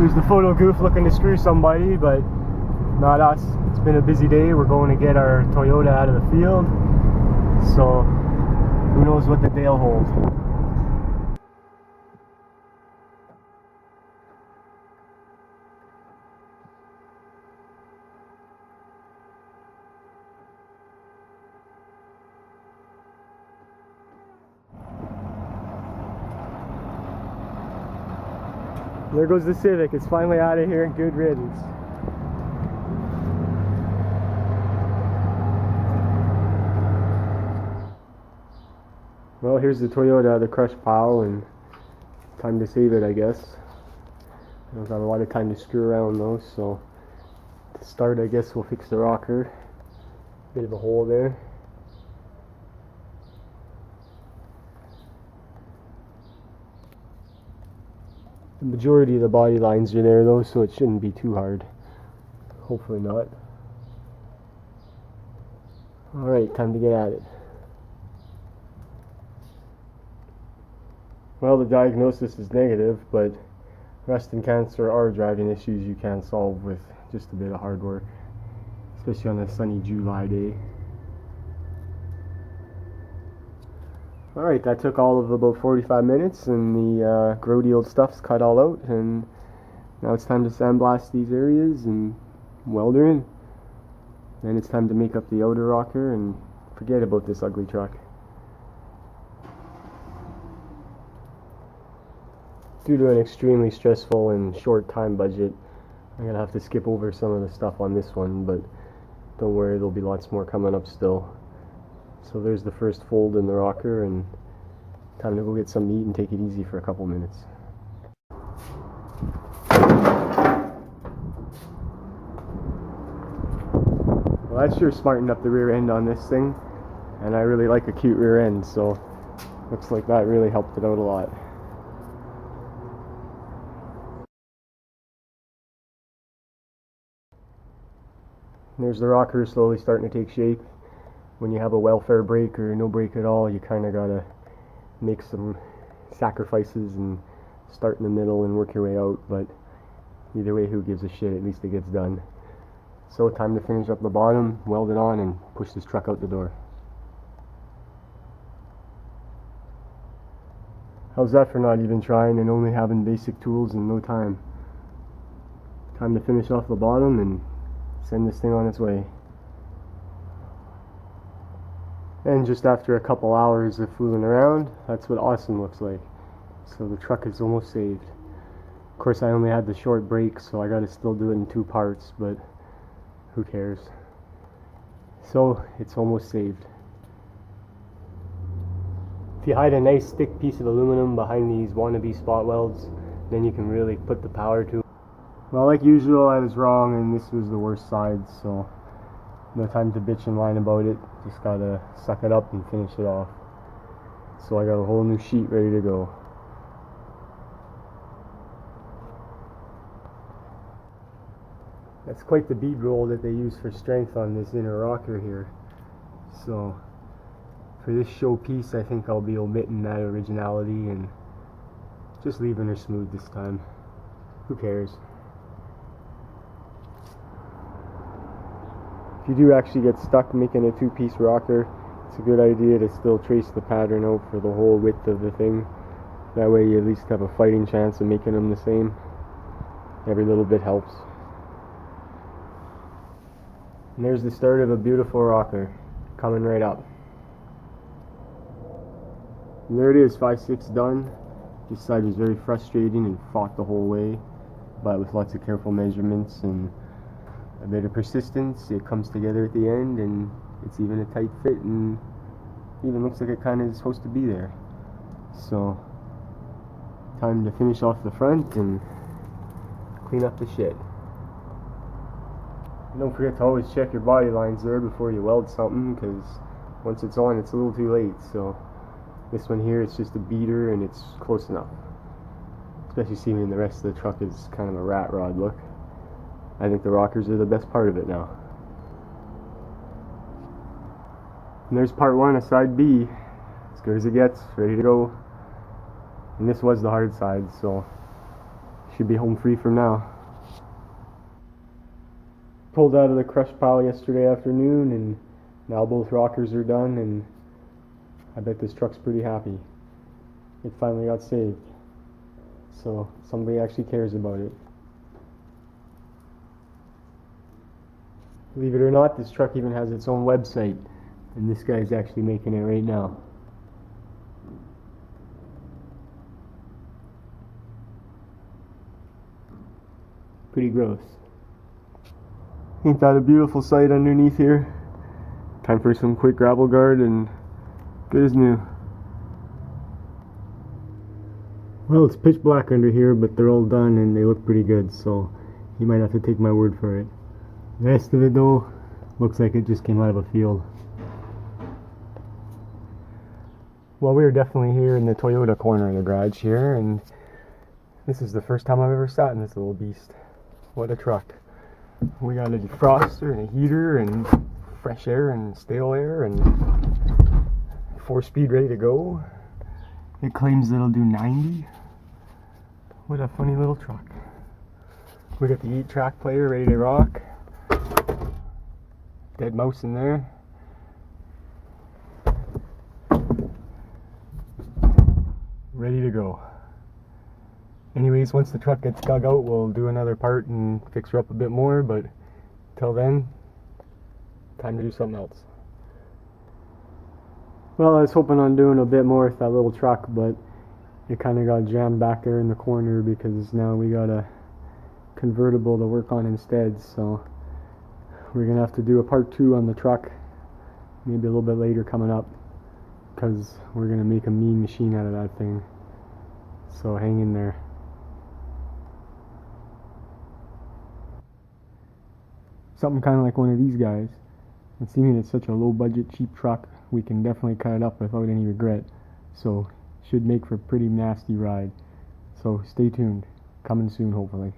There's the photo goof looking to screw somebody, but not us. It's been a busy day. We're going to get our Toyota out of the field, so who knows what the day will hold. There goes the Civic. It's finally out of here. Good riddance. Well, here's the Toyota, the crush pile, and time to save it, I guess. I don't have a lot of time to screw around though, so to start, I guess we'll fix the rocker. Bit of a hole there. The majority of the body lines are there though, so it shouldn't be too hard. Hopefully not. Alright, time to get at it. Well, the diagnosis is negative, but rust and cancer are driving issues you can solve with just a bit of hard work, especially on a sunny July day. Alright, that took all of about 45 minutes, and the grody old stuff's cut all out, and now it's time to sandblast these areas and weld her in. Then it's time to make up the outer rocker and forget about this ugly truck. Due to an extremely stressful and short time budget, I'm going to have to skip over some of the stuff on this one, but don't worry, there'll be lots more coming up still. So there's the first fold in the rocker, and time to go get something to eat and take it easy for a couple minutes. Well, that sure smartened up the rear end on this thing, and I really like a cute rear end, so looks like that really helped it out a lot. And there's the rocker slowly starting to take shape. When you have a welfare brake or no brake at all, you kind of gotta make some sacrifices and start in the middle and work your way out, but either way, who gives a shit? At least it gets done. So time to finish up the bottom, weld it on, and push this truck out the door. How's that for not even trying and only having basic tools and no time? Time to finish off the bottom and send this thing on its way. And just after a couple hours of fooling around, that's what awesome looks like. So the truck is almost saved. Of course, I only had the short brake, so I gotta still do it in 2 parts, but who cares? So it's almost saved. If you hide a nice thick piece of aluminum behind these wannabe spot welds, then you can really put the power to it. Well, like usual, I was wrong, and this was the worst side, so no time to bitch and whine about it. Just gotta suck it up and finish it off. So I got a whole new sheet ready to go. That's quite the bead roll that they use for strength on this inner rocker here. So for this showpiece, I think I'll be omitting that originality and just leaving her smooth this time. Who cares? If you do actually get stuck making a 2-piece rocker, it's a good idea to still trace the pattern out for the whole width of the thing. That way you at least have a fighting chance of making them the same. Every little bit helps. And there's the start of a beautiful rocker, coming right up. And there it is, 5/6 done. This side was very frustrating and fought the whole way, but with lots of careful measurements and a bit of persistence, it comes together at the end, and it's even a tight fit, and even looks like it kind of is supposed to be there. So time to finish off the front and clean up the shit. And don't forget to always check your body lines there before you weld something, because once it's on, it's a little too late. So this one here, it's just a beater and it's close enough. Especially seeing the rest of the truck is kind of a rat rod look. I think the rockers are the best part of it now. And there's part 1 of side B. As good as it gets, ready to go. And this was the hard side, so should be home free from now. Pulled out of the crush pile yesterday afternoon, and now both rockers are done, and I bet this truck's pretty happy. It finally got saved. So somebody actually cares about it. Believe it or not, this truck even has its own website, and this guy's actually making it right now. Pretty gross. Ain't that a beautiful sight underneath here? Time for some quick gravel guard and good as new. Well, it's pitch black under here, but they're all done and they look pretty good, so you might have to take my word for it. The rest of it though, looks like it just came out of a field. Well, we are definitely here in the Toyota corner of the garage here, and this is the first time I've ever sat in this little beast. What a truck. We got a defroster and a heater and fresh air and stale air and 4-speed ready to go. It claims it'll do 90. What a funny little truck. We got the 8-track player ready to rock. Dead mouse in there. Ready to go. Anyways, once the truck gets dug out, we'll do another part and fix her up a bit more, but till then, time to do something else. Well, I was hoping on doing a bit more with that little truck, but it kind of got jammed back there in the corner because now we got a convertible to work on instead, so we're gonna have to do a part 2 on the truck, maybe a little bit later coming up, because we're gonna make a mean machine out of that thing. So hang in there. Something kind of like one of these guys. And seeing it's such a low budget cheap truck, we can definitely cut it up without any regret. So should make for a pretty nasty ride. So stay tuned. Coming soon hopefully.